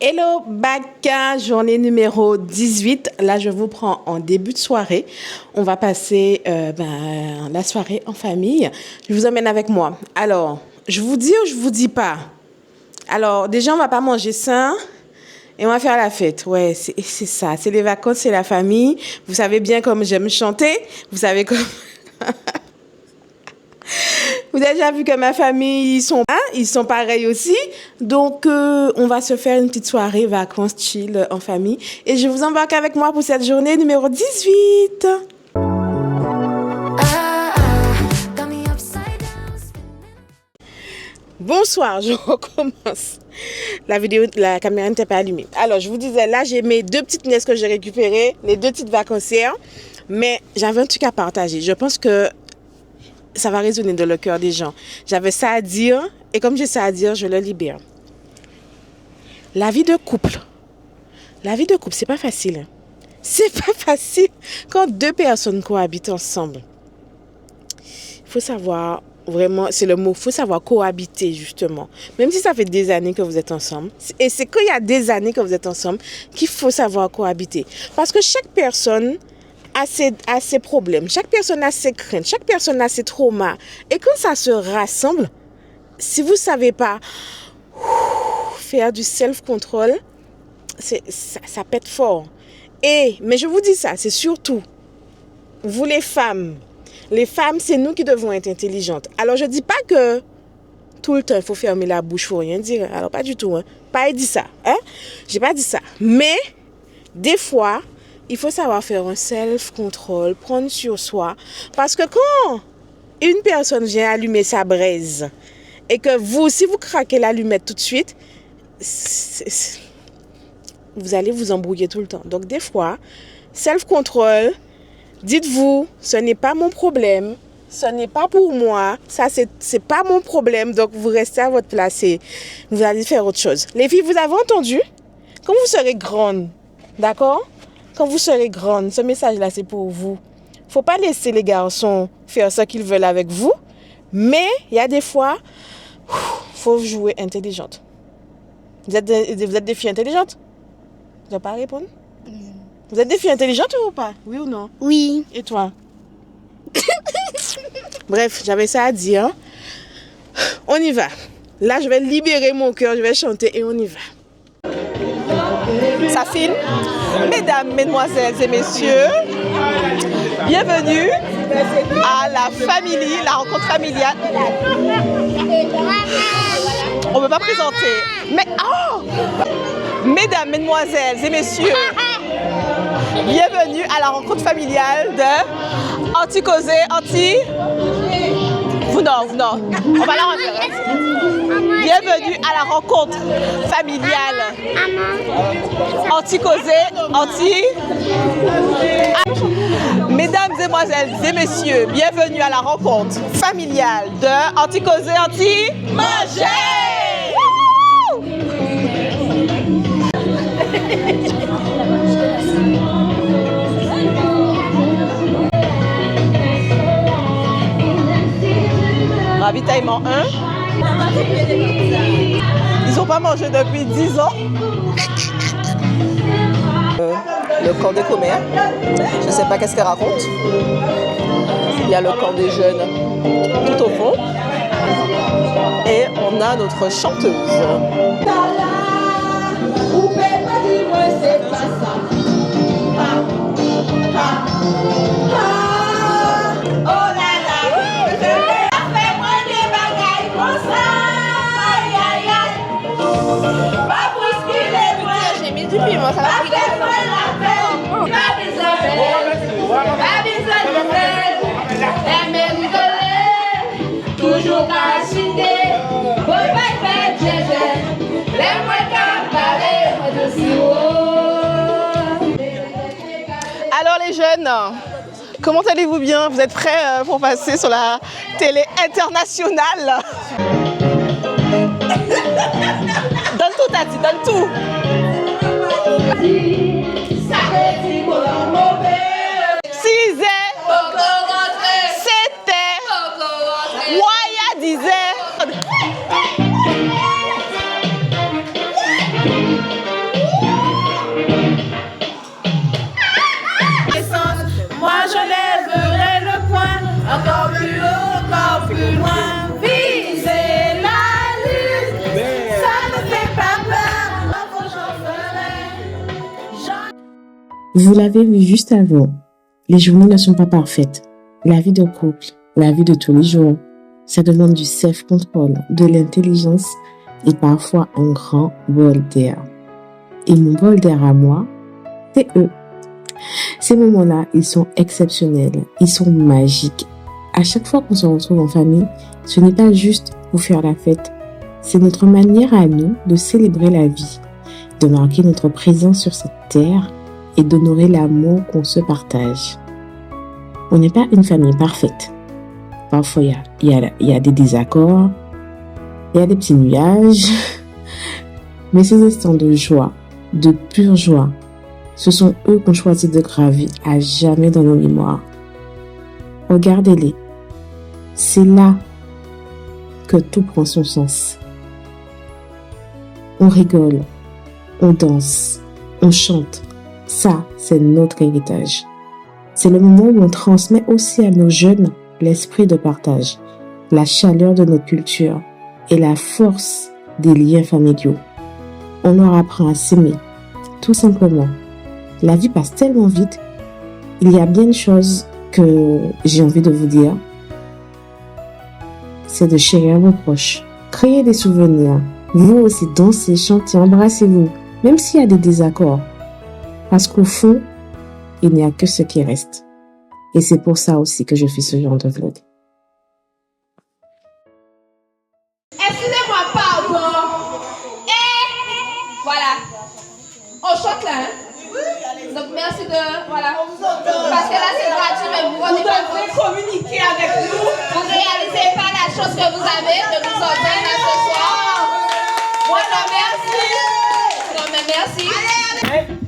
Hello Baka, journée numéro 18. Là, je vous prends en début de soirée. On va passer la soirée en famille. Je vous emmène avec moi. Alors, je vous dis ou je vous dis pas? Alors, déjà, on va pas manger sain et on va faire la fête. Ouais, c'est ça. C'est les vacances, c'est la famille. Vous savez bien comme j'aime chanter. Vous savez comme... Vous avez déjà vu que ma famille, ils sont pareils aussi. Donc, on va se faire une petite soirée vacances chill en famille. Et je vous embarque avec moi pour cette journée numéro 18. Bonsoir, je recommence. La caméra n'était pas allumée. Alors, je vous disais, là, j'ai mes deux petites nièces que j'ai récupérées, les deux petites vacancières. Mais j'avais un truc à partager. Je pense que ça va résonner dans le cœur des gens. J'avais ça à dire, et comme j'ai ça à dire, je le libère. La vie de couple, c'est pas facile. C'est pas facile quand deux personnes cohabitent ensemble. Il faut savoir, vraiment, c'est le mot, il faut savoir cohabiter, justement. Même si ça fait des années que vous êtes ensemble. Et c'est quand il y a des années que vous êtes ensemble qu'il faut savoir cohabiter. Parce que chaque personne a ses problèmes, chaque personne a ses craintes, chaque personne a ses traumas. Et quand ça se rassemble, si vous ne savez pas faire du self-control, ça pète fort. Mais je vous dis ça, c'est surtout, vous les femmes, c'est nous qui devons être intelligentes. Alors je ne dis pas que tout le temps, il faut fermer la bouche, il ne faut rien dire. Alors pas du tout, hein. Pas dit ça. Hein? J'ai pas dit ça. Mais, des fois, il faut savoir faire un self-control, prendre sur soi. Parce que quand une personne vient allumer sa braise et que si vous craquez l'allumette tout de suite, vous allez vous embrouiller tout le temps. Donc des fois, self-control, dites-vous, ce n'est pas mon problème, ce n'est pas pour moi, ça c'est pas mon problème. Donc vous restez à votre place et vous allez faire autre chose. Les filles, vous avez entendu? Quand vous serez grandes, d'accord? Quand vous serez grande, ce message-là, c'est pour vous. Faut pas laisser les garçons faire ce qu'ils veulent avec vous. Mais, il y a des fois, faut jouer intelligente. Vous êtes des filles intelligentes? Vous n'allez pas répondre? Vous êtes des filles intelligentes ou pas? Oui ou non? Oui. Et toi? Bref, j'avais ça à dire. On y va. Là, je vais libérer mon cœur, je vais chanter et on y va. Ça filme. Mesdames, mesdemoiselles et messieurs, bienvenue à la rencontre familiale. On ne peut pas présenter. Mais mesdames, mesdemoiselles et messieurs, bienvenue à la rencontre familiale de Anti-Causé, Vous non. On va la refaire. Bienvenue à la rencontre familiale. Anti-Causé, Mesdames, mesdemoiselles et messieurs, bienvenue à la rencontre familiale de Anti-Causé, Manger. Ravitaillement 1. Ils n'ont pas mangé depuis 10 ans. Le camp des commères. Je ne sais pas qu'est-ce qu'elle raconte. Il y a le camp des jeunes tout au fond. Et on a notre chanteuse. J'ai mis du piment, ça va toujours caché, Alors les jeunes, comment allez-vous bien? Vous êtes prêts pour passer sur la télé internationale? Donne tout Tati, donne tout. C'était Waya disait Vous l'avez vu juste avant. Les journées ne sont pas parfaites. La vie de couple, la vie de tous les jours, ça demande du self-control, de l'intelligence et parfois un grand bol d'air. Et mon bol d'air à moi, c'est eux. Ces moments-là, ils sont exceptionnels, ils sont magiques. À chaque fois qu'on se retrouve en famille, ce n'est pas juste pour faire la fête. C'est notre manière à nous de célébrer la vie, de marquer notre présence sur cette terre et d'honorer l'amour qu'on se partage. On n'est pas une famille parfaite. Parfois, il y a des désaccords, il y a des petits nuages. Mais ces instants de joie, de pure joie, ce sont eux qu'on choisit de graver à jamais dans nos mémoires. Regardez-les. C'est là que tout prend son sens. On rigole, on danse, on chante. Ça, c'est notre héritage. C'est le moment où on transmet aussi à nos jeunes l'esprit de partage, la chaleur de notre culture et la force des liens familiaux. On leur apprend à s'aimer, tout simplement. La vie passe tellement vite. Il y a bien une chose que j'ai envie de vous dire. C'est de chérir vos proches. Créez des souvenirs. Vous aussi, dansez, chantez, embrassez-vous. Même s'il y a des désaccords. Parce qu'au fond, il n'y a que ce qui reste. Et c'est pour ça aussi que je fais ce genre de vlog. Excusez-moi, pardon. Et voilà. On chante là, hein? Donc merci de... Voilà. Parce que là c'est gratuit, mais vous devez communiquer avec nous. Vous ne réalisez pas la chance que vous avez de nous entendre là ce soir. Voilà, merci. Non mais merci. Allez.